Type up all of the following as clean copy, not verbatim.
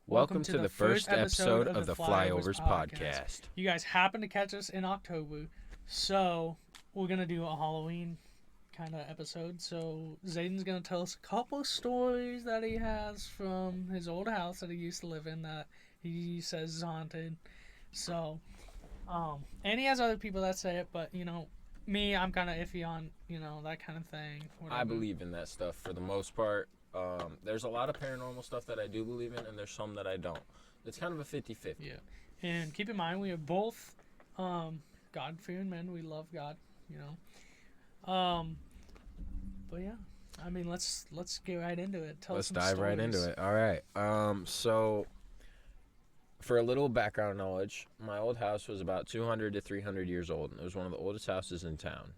Welcome to the first episode of the Flyovers Podcast. You guys happen to catch us in October, so we're going to do a Halloween kind of episode. So Zayden's going to tell us a couple of stories that he has from his old house that he used to live in that he says is haunted. So, and he has other people that say it, but, me, I'm kind of iffy on, that kind of thing. Whatever. I believe in that stuff for the most part. There's a lot of paranormal stuff that I do believe in, and there's some that I don't. It's kind of a 50-50. Yeah. And keep in mind, we are both God-fearing men. We love God, But yeah, I mean, let's get right into it. Let's dive right into it. All right. So for a little background knowledge, my old house was about 200 to 300 years old, and it was one of the oldest houses in town.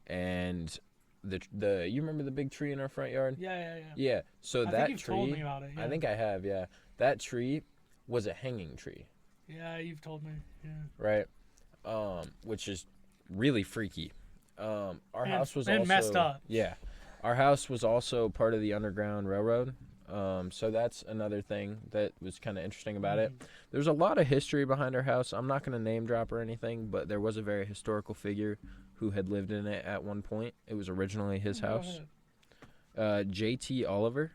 And the you remember the big tree in our front yard? Yeah. Yeah. So I that think you've tree, told me about it. Yeah. I think I have. Yeah. That tree was a hanging tree. Yeah, you've told me. Yeah. Right. Which is really freaky. Our house was and also messed up. Yeah. Our house was also part of the Underground Railroad. So that's another thing that was kind of interesting about it. There's a lot of history behind our house. I'm not going to name drop or anything, but there was a very historical figure who had lived in it at one point. It was originally his house. J.T. Oliver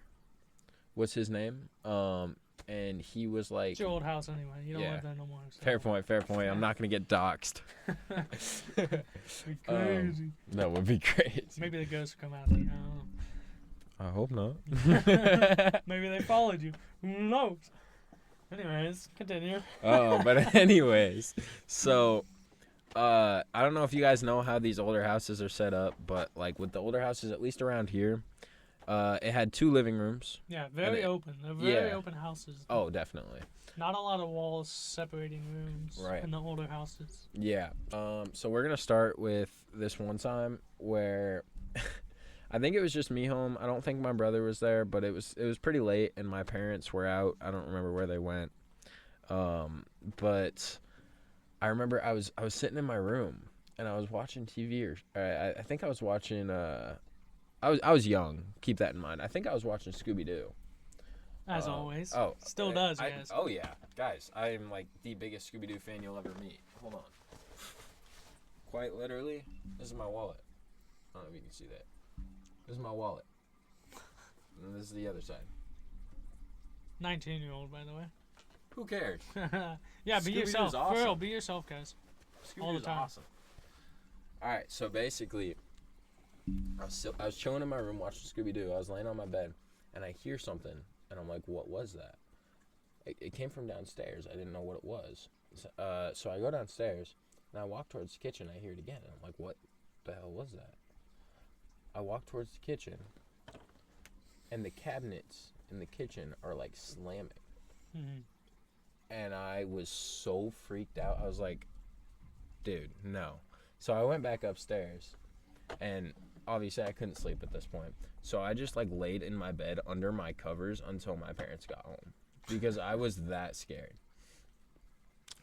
was his name. And he was like... It's your old house anyway. You don't live there no more. So. Fair point. I'm not going to get doxxed. Be crazy. That would be crazy. Maybe the ghosts will come after you. I hope not. Maybe they followed you. Who knows? Anyways, continue. But anyways, so I don't know if you guys know how these older houses are set up, but like with the older houses, at least around here, it had 2 living rooms. Yeah, very open. They're very open houses. Oh, definitely. Not a lot of walls separating rooms in the older houses. Yeah. So we're gonna start with this one time where I think it was just me home. I don't think my brother was there, but it was pretty late and my parents were out. I don't remember where they went. But I remember I was sitting in my room and I was watching TV I think I was watching I was young. Keep that in mind. I think I was watching Scooby-Doo. As always. Oh, still does, guys. Oh yeah, guys. I am like the biggest Scooby-Doo fan you'll ever meet. Hold on. Quite literally, this is my wallet. I don't know if you can see that. This is my wallet. And this is the other side. 19-year-old, by the way. Who cares? Yeah, be yourself. Awesome. For real, be yourself, guys. All the time. Awesome. All right, so basically, I was chilling in my room watching Scooby-Doo. I was laying on my bed, and I hear something, and I'm like, what was that? It came from downstairs. I didn't know what it was. So I go downstairs, and I walk towards the kitchen. I hear it again, and I'm like, what the hell was that? I walk towards the kitchen, and the cabinets in the kitchen are, like, slamming. Mm-hmm. And I was so freaked out. I was like, dude, no. So I went back upstairs, and obviously I couldn't sleep at this point. So I just, like, laid in my bed under my covers until my parents got home because I was that scared.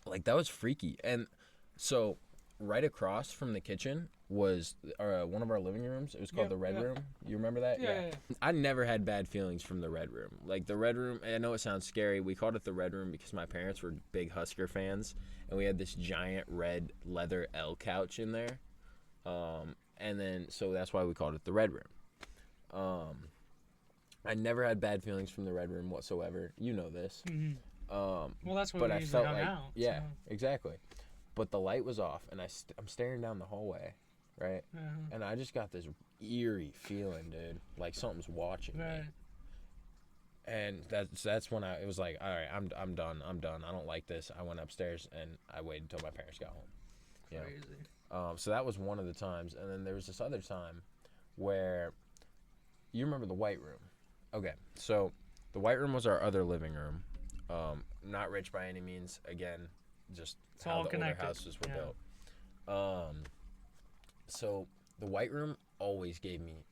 Like, that was freaky. And so right across from the kitchen was one of our living rooms. It was called the Red Room. You remember that? Yeah. I never had bad feelings from the Red Room. Like, the Red Room, I know it sounds scary. We called it the Red Room because my parents were big Husker fans, and we had this giant red leather L couch in there. And then, so that's why we called it the Red Room. I never had bad feelings from the Red Room whatsoever. You know this. Mm-hmm. Well, that's what we usually hung out. Yeah, exactly. But the light was off, and I'm staring down the hallway, right? Uh-huh. And I just got this eerie feeling, dude, like something's watching me. And that's when it was like, all right, I'm done. I don't like this. I went upstairs, and I waited until my parents got home. Crazy. So that was one of the times. And then there was this other time where you remember the White Room. Okay, so the White Room was our other living room. Not rich by any means. Again, just it's how all the connected. older houses were built. So the White Room always gave me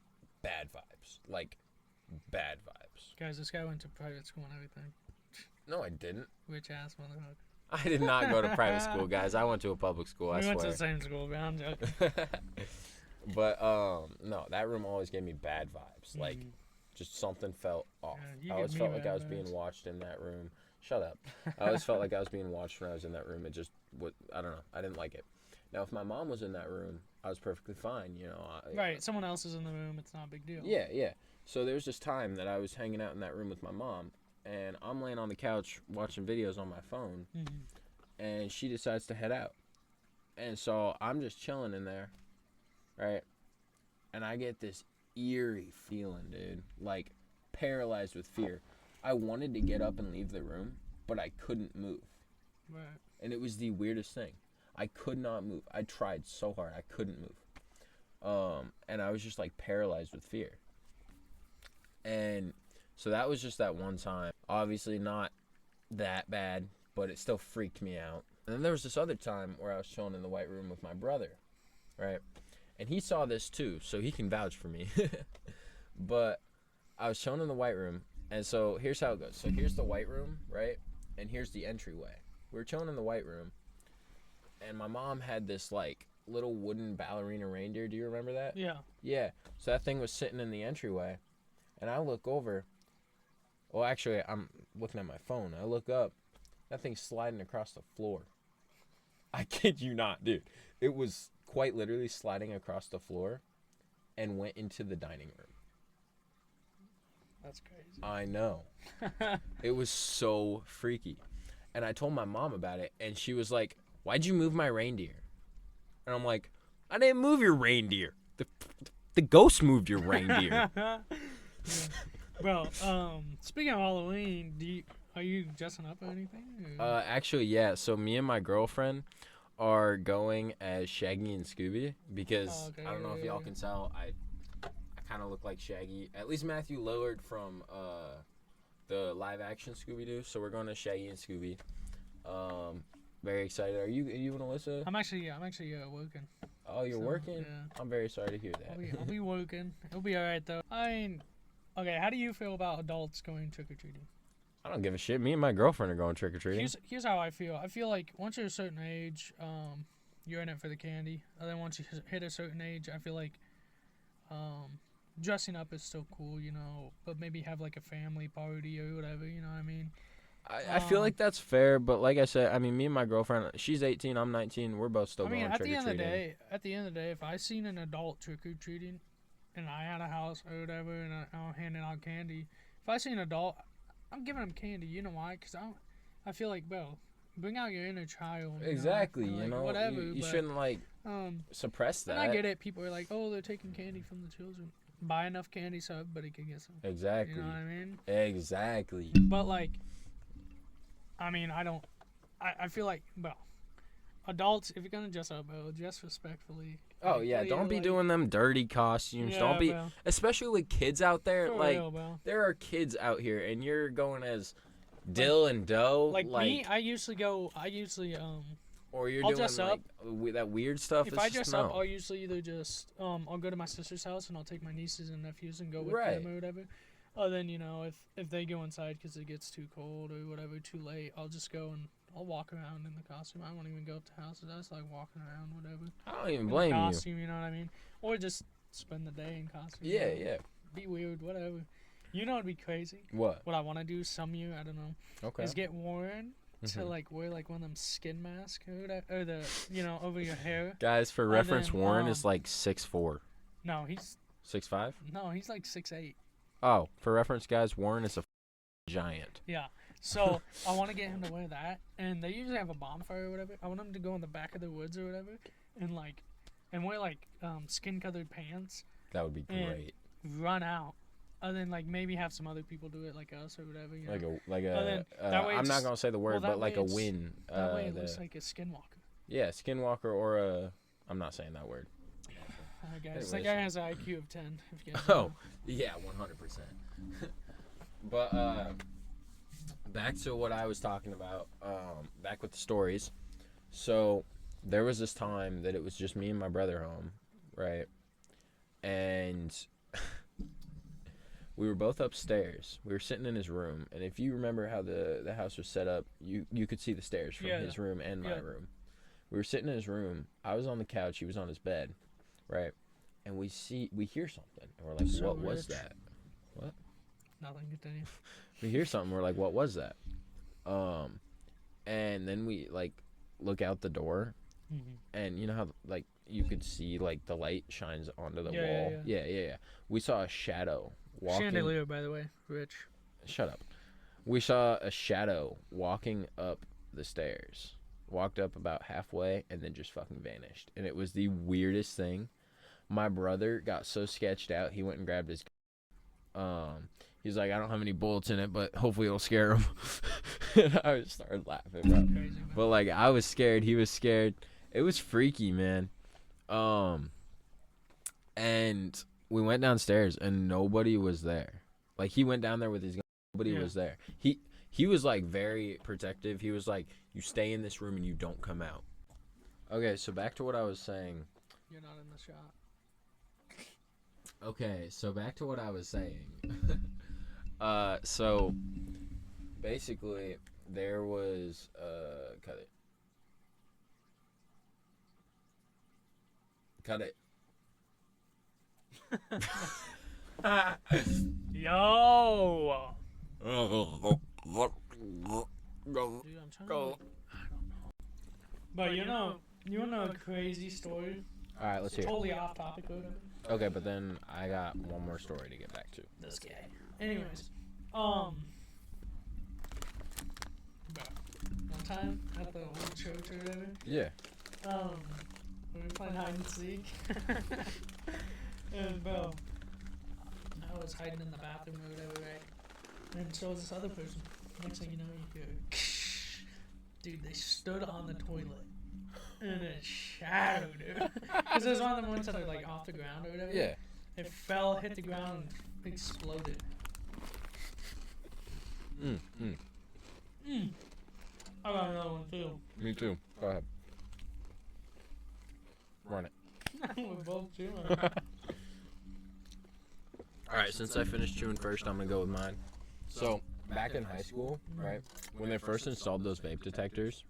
bad vibes. Like, bad vibes. Guys, this guy went to private school and everything. No, I didn't. Rich ass motherfucker. I did not go to private school, guys. I went to a public school, I swear. We went to the same school, but I'm joking. But, no, that room always gave me bad vibes. Like, Just something felt off. Yeah, I always give felt me like I was bad being vibes. watched in that room. Shut up. I always felt like I was being watched when I was in that room. It just would. I don't know. I didn't like it. Now, if my mom was in that room, I was perfectly fine. Right, someone else is in the room. It's not a big deal. Yeah, yeah. So there was this time that I was hanging out in that room with my mom, and I'm laying on the couch watching videos on my phone, and she decides to head out. And so I'm just chilling in there, right? And I get this eerie feeling, dude. Like, paralyzed with fear. I wanted to get up and leave the room, but I couldn't move. Right. And it was the weirdest thing. I could not move. I tried so hard. I couldn't move. And I was just, like, paralyzed with fear. And so that was just that one time. Obviously not that bad, but it still freaked me out. And then there was this other time where I was chilling in the white room with my brother, right? And he saw this too, so he can vouch for me. But I was chilling in the white room, and so here's how it goes. So here's the white room, right? And here's the entryway. We were chilling in the white room, and my mom had this, like, little wooden ballerina reindeer. Do you remember that? Yeah. Yeah. So that thing was sitting in the entryway, and I look over. Well, actually, I'm looking at my phone. I look up. That thing's sliding across the floor. I kid you not, dude. It was quite literally sliding across the floor and went into the dining room. That's crazy. I know. It was so freaky. And I told my mom about it, and she was like, "Why'd you move my reindeer?" And I'm like, "I didn't move your reindeer. The ghost moved your reindeer." Yeah. Bro, speaking of Halloween, are you dressing up or anything? Or? Actually, yeah. So me and my girlfriend are going as Shaggy and Scooby because I don't know if y'all can tell, I kind of look like Shaggy. At least Matthew Lillard from the live action Scooby Doo. So we're going to Shaggy and Scooby. Very excited. Are you and Alyssa? I'm actually working. Oh, you're working? Yeah. I'm very sorry to hear that. I'll be working. It'll be alright though. Okay, how do you feel about adults going trick or treating? I don't give a shit. Me and my girlfriend are going trick or treating. Here's how I feel. I feel like once you're a certain age, you're in it for the candy. And then once you hit a certain age, I feel like dressing up is still cool, but maybe have like a family party or whatever, you know what I mean? I feel like that's fair, but like I said, I mean, me and my girlfriend, she's 18, I'm 19, we're both still going trick or treating. at the end of the day, if I seen an adult trick or treating, and I had a house or whatever, and I'm handing out candy, if I see an adult, I'm giving them candy. You know why? Because I feel like, bro, bring out your inner child. Exactly. Whatever. You shouldn't suppress that. And I get it. People are like, oh, they're taking candy from the children. Buy enough candy so everybody can get some. Exactly. You know what I mean? Exactly. But I feel like, well, adults, if you're gonna dress up, bro, dress respectfully. Oh yeah, don't be doing them dirty costumes. Yeah, don't be, bro. especially with kids out there. For like, real, bro. there are kids out here, and you're going as Dill and Doe. Like me, I usually or you're I'll doing dress up. that weird stuff. If I dress up, I'll usually either just I'll go to my sister's house and I'll take my nieces and nephews and go with them or whatever. Or then if they go inside because it gets too cold or whatever, too late, I'll just go and I'll walk around in the costume. I won't even go up to houses. I just like walking around, whatever. I don't even blame costume, you know what I mean? Or just spend the day in costume. Yeah, yeah. Be weird, whatever. You know what'd be crazy? What I want to do some year, I don't know. Okay. Is get Warren to wear like one of them skin masks or whatever, or the over your hair. Guys, for reference, Warren is like 6'4". No, he's 6'5". No, he's like 6'8". Oh, for reference, guys, Warren is a giant. Yeah. So I want to get him to wear that, and they usually have a bonfire or whatever. I want him to go in the back of the woods or whatever, and wear skin-colored pants. That would be great. Run out, and then maybe have some other people do it like us or whatever. I'm not gonna say the word, but like a win. That way it looks like a skinwalker. Yeah, skinwalker or a. I'm not saying that word. Guys, that guy has an IQ of 10. If you guys know. Yeah, 100%. But back to what I was talking about. Back with the stories. So there was this time that it was just me and my brother home, right? And we were both upstairs. We were sitting in his room, and if you remember how the house was set up, you could see the stairs from his room and my room. We were sitting in his room. I was on the couch. He was on his bed. Right, and we hear something, and we're like, "What was that? What?" Nothing. Continue. We hear something. We're like, what was that? And then we like look out the door, and you know how like you could see like the light shines onto the wall. Yeah. We saw a shadow walking. Chandelier, by the way, Rich. Shut up. We saw a shadow walking up the stairs. Walked up about halfway and then just fucking vanished. And it was the weirdest thing. My brother got so sketched out, he went and grabbed his he's like, I don't have any bullets in it, but hopefully it'll scare him. And I just started laughing, bro. Crazy, but like, I was scared. He was scared. It was freaky, man. And we went downstairs and nobody was there. Like, he went down there with his gun. Nobody was there. He was like very protective. He was like, you stay in this room and you don't come out. Okay, so back to what I was saying. You're not in the shot. Okay, so back to what I was saying. So basically there was cut it. Yo. Dude, I'm trying to. But you know a crazy story. All right, let's hear it. Totally off topic or whatever. Okay, but then I got one more story to get back to. This guy. Anyways, one time at the old church or whatever. Yeah. We were playing hide and seek. And bro, I was hiding in the bathroom or whatever, right? And so was this other person. Next thing you know, you hear, dude, they stood on the toilet. In a shadow, dude. Because it was one of the ones that are like off the ground or whatever. Yeah. It fell, hit the ground, and exploded. I got another one too. Me too. Go ahead. Run it. We're both chewing. Alright, since I finished chewing first, I'm going to go with mine. So, back in high school, right, when they first installed those vape detectors,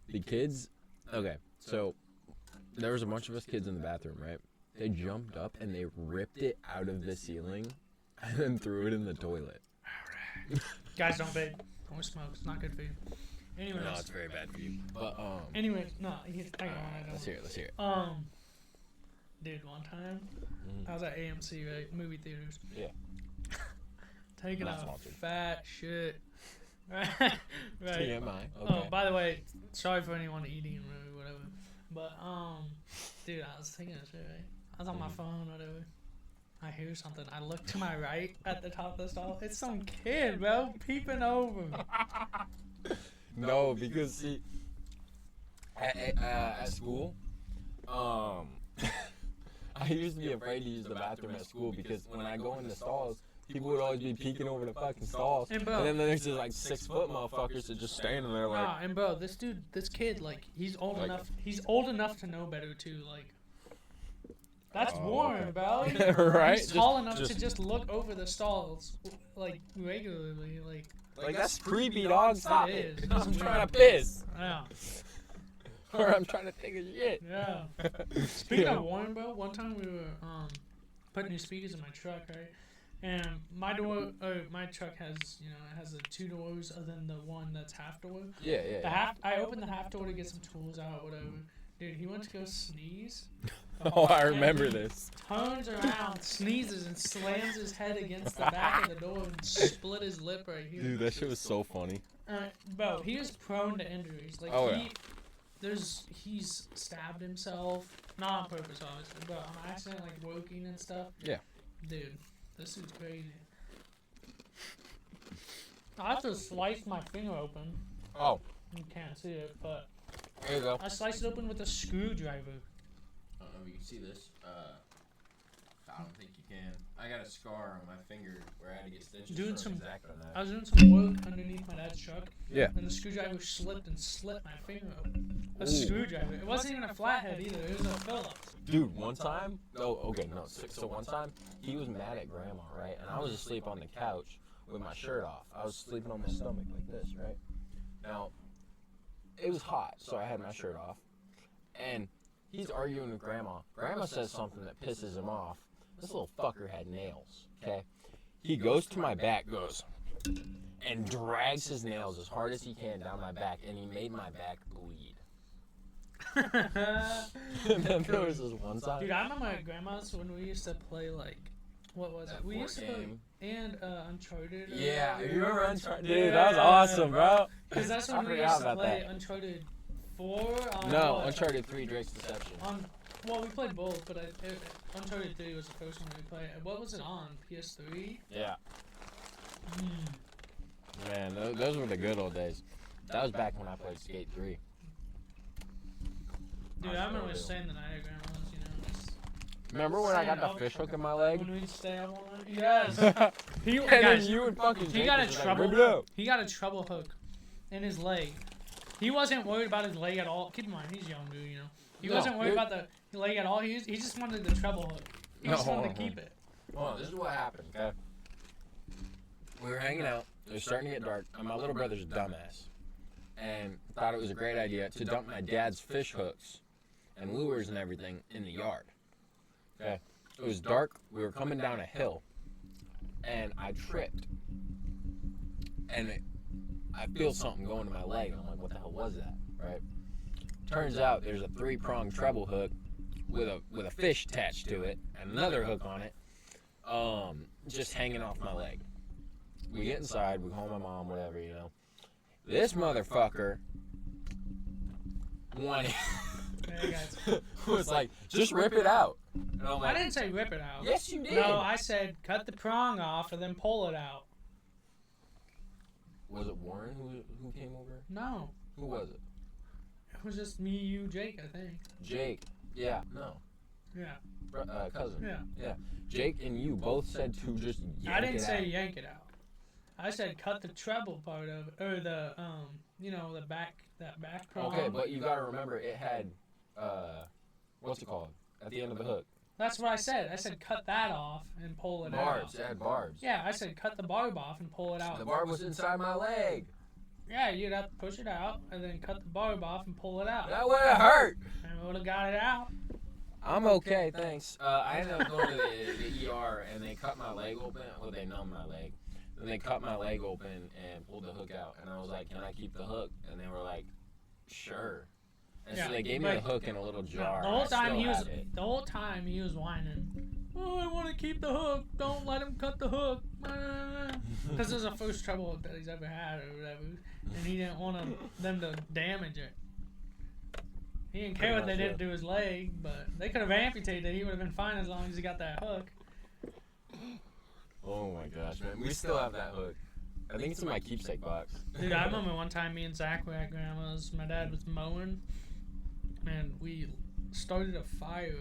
the kids, okay, so there was a bunch of us kids in the bathroom, right? They jumped up and they ripped it out of the ceiling and then threw it in the toilet. Guys, don't vape. Don't smoke. It's not good for you. Anyways. No, it's very bad for you. But, Anyways, no, I let's hear it. Dude, one time, I was at AMC, right? Movie theaters. Yeah. Taking a fat shit. Right. TMI. Okay. Oh, by the way, sorry for anyone eating or whatever. But, dude, I was taking a shit, right? I was on my phone, whatever. I hear something. I look to my right at the top of the stall. It's some kid, bro, peeping over. No, because, see, at school, I used to be afraid to use the bathroom at school because when I go in the stalls, people would always be peeking over the fucking stalls. And then there's just like 6-foot motherfuckers that just standing there like. Nah, and bro, this kid, like, he's old enough. He's old enough to know better too. Like, that's Warren, bro. Right? He's tall enough to just look over the stalls, like, regularly. Like that's creepy, dog. Stop it. I'm trying to piss. Yeah. Or I'm trying to take a shit. Yeah. Speaking of Warren, bro, one time we were putting new speakers in my truck, right? And my truck has, it has the 2 doors other than the one that's half door. Yeah. I opened the half door to get some tools out, whatever. Dude, he went to go sneeze. Oh, I remember this. Turns around, sneezes, and slams his head against the back of the door and split his lip right here. Dude, that shit was so funny. Bro, he is prone to injuries. Like, he's stabbed himself, not on purpose, obviously, but on accident, like working and stuff. Yeah. Dude, this is crazy. I have to slice my finger open. Oh. You can't see it, but there you go. I sliced it open with a screwdriver. I don't know if you can see this. I don't think you can. I got a scar on my finger where I had to get stitches. I was doing some work underneath my dad's truck. Yeah. And the screwdriver slipped and slit my finger open. A screwdriver. It wasn't even a flathead either. It was a Phillips. Dude, one time. Oh, okay, no. So one time, he was mad at Grandma, right? And I was asleep on the couch with my shirt off. I was sleeping on my stomach like this, right? Now, it was hot, so I had my shirt off. And he's arguing with Grandma. Grandma says something that pisses him off. This little fucker had nails, okay? He goes to my back, and drags his nails as hard as he can down my back, and he made my back bleed. And then there was this one time. Dude, I remember at grandma's when we used to play, like, what was it? We used to play, and Uncharted. Yeah, you remember Uncharted? Dude, that was awesome, bro. Because that's when we used to play Uncharted 4 on No, what? Uncharted 3, Drake's Deception. Well, we played both, but Uncharted 3 was the first one we played. What was it on? PS3? Yeah. Man, those were the good old days. That was back when I played Skate 3. Dude, I remember staying the night at grandma's, you know. Remember when I got the fish hook in my leg? When we'd stay up all night? Yes. Then you and fucking he Jake got a was trouble. Like, "Rip it up." He got a treble hook in his leg. He wasn't worried about his leg at all. Keep in mind, he's younger, you know. He wasn't worried about the leg at all. He just wanted the treble hook. He just wanted to keep it. Hold on, this is what happened, okay? We were hanging out. It was starting to get dark, and my little brother's a dumbass. And thought it was a great idea to dump my dad's fish hooks and lures and everything in the yard. Okay? It was dark. We were coming down a hill, and I tripped. And I feel something going to my leg. I'm like, what the hell was that? Right? Turns out there's a 3-pronged treble hook with a fish attached to it and another hook on it, just hanging off my leg. We get inside, we call my mom, whatever, you know. This motherfucker was like, just rip it out. And I'm like, I didn't say rip it out. Yes, you did. No, I said cut the prong off and then pull it out. Was it Warren who came over? No. Who was it? It was just me, you, Jake, I think. Jake. Yeah. No. Yeah. Cousin. Yeah. Yeah. Jake and you both said to just yank it out. I didn't say yank it out. I said cut the treble part of it, or the you know, that back prong. Okay, but you gotta remember it had what's it called at the end of the hook? That's what I said. I said cut that off and pull it out. Barbs. It had barbs. Yeah, I said cut the barb off and pull it out. The barb was inside my leg. Yeah, you'd have to push it out and then cut the barb off and pull it out. That would have hurt. And we would have got it out. I'm okay, thanks. I ended up going to the ER and they cut my leg open. Well, they numbed my leg. Then they cut my leg open and pulled the hook out. And I was like, can I keep the hook? And they were like, sure. And so they gave me the hook in a little jar. The whole time he was whining. Oh, I want to keep the hook. Don't let him cut the hook. Because it was the first treble hook that he's ever had or whatever. And he didn't want them to damage it. He didn't care what they did to his leg, but they could have amputated it. He would have been fine as long as he got that hook. Oh my gosh, man. We still have that hook. I think it's in my keepsake box. Dude, I remember one time me and Zach were at grandma's. My dad was mowing. Man, we started a fire.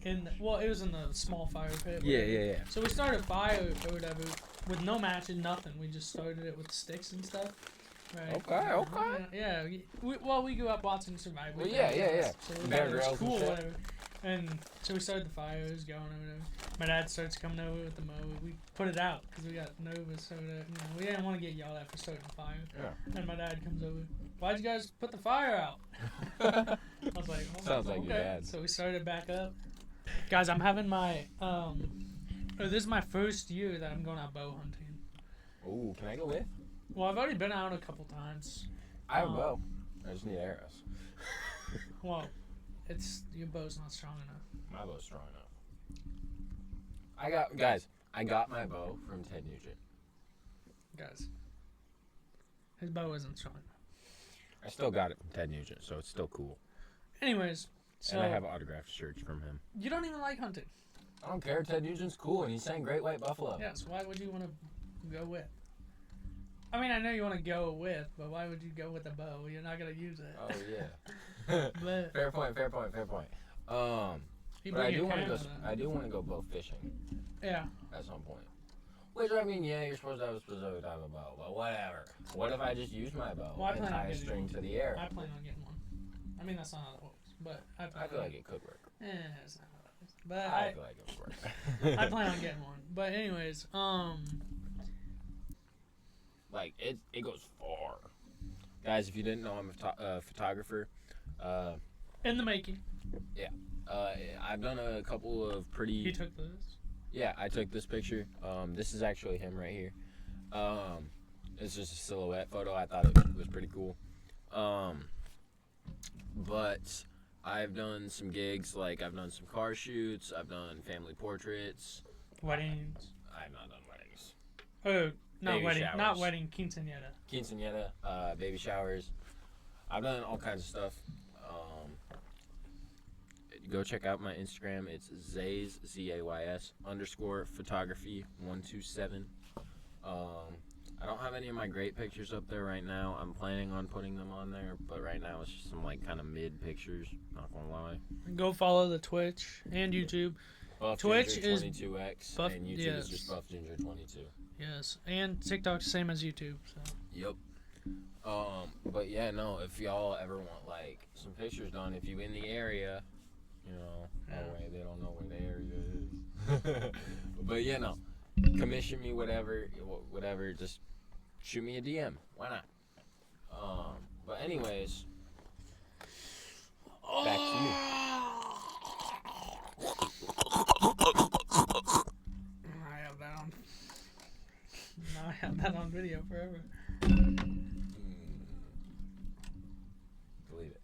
It was in the small fire pit. Yeah. So we started a fire or whatever with no matches, nothing. We just started it with sticks and stuff. Right. Okay. Yeah. We grew up watching Survivor. Well, yeah. So it was cool, whatever. And so we started the fire. It was going or whatever. My dad starts coming over with the mower. We put it out because we got nervous. So we didn't want to get yelled at for starting the fire. Yeah. And my dad comes over. Why'd you guys put the fire out? I was like, sounds like your dad. So we started back up. Guys, I'm having my this is my first year that I'm going out bow hunting. Ooh, can I go with? Well, I've already been out a couple times. I have a bow. I just need arrows. Well, your bow's not strong enough. My bow's strong enough. I got my bow from Ted Nugent. Guys, his bow isn't strong enough. I still got it from Ted Nugent, so it's still cool. Anyways, so and I have autographed shirts from him. You don't even like hunting. I don't care. Ted Nugent's cool, and he sang Great White Buffalo. Yeah, so why would you want to go with? I mean, I know you want to go with, but why would you go with a bow? You're not gonna use it. Oh yeah. But, fair point. But I do want to go bow fishing. Yeah. At some point. Which, I mean, yeah, you're supposed to have a specific type of bow, but whatever. What if I just use my bow and tie a string to the air? I plan on getting one. I mean, that's not how it works, but I feel like it could work. It's not how it works. But I feel like it would work. I plan on getting one. But anyways, like, it goes far. Guys, if you didn't know, I'm a photographer. In the making. Yeah. I've done a couple of pretty... He took this? Yeah, I took this picture. This is actually him right here. It's just a silhouette photo. I thought it was pretty cool. But I've done some gigs, like I've done some car shoots, I've done family portraits. Weddings. I've not done weddings. Oh, not Baby wedding. showers. Not wedding. Quinceañera. Quinceañera, baby showers. I've done all kinds of stuff. Go check out my Instagram. It's Zays, Z-A-Y-S, _photography 127. I don't have any of my great pictures up there right now. I'm planning on putting them on there, but right now it's just some like kind of mid pictures. Not gonna lie. Go follow the Twitch and YouTube. Buff Twitch Ginger is 22X, Buff, and YouTube is just Buff Ginger 22. Yes, and TikTok same as YouTube. So. Yep. But yeah, no. If y'all ever want like some pictures done, if you in the area, you know, that way they don't know where the area is. But yeah, no. Commission me, whatever. Just shoot me a DM. Why not? But anyways, back to you. I have that on video forever. Delete it.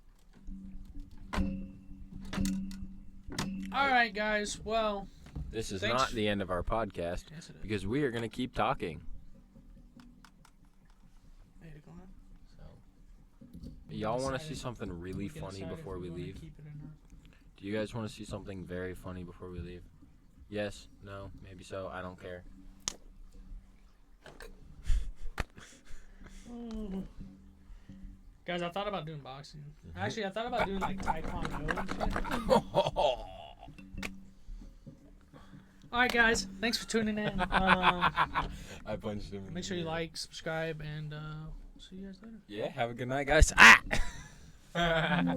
All right, guys. Well, This is thanks. not the end of our podcast Yes, it is. because we are going to keep talking. So, y'all want to see something really funny before we leave? Do you guys want to see something very funny before we leave? Yes? No? Maybe so? I don't care. Guys, I thought about doing boxing. Actually, I thought about doing like taekwondo and shit. Alright, guys. Thanks for tuning in. I punched him. Make sure you like, subscribe, and see you guys later. Yeah, have a good night, guys. Ah!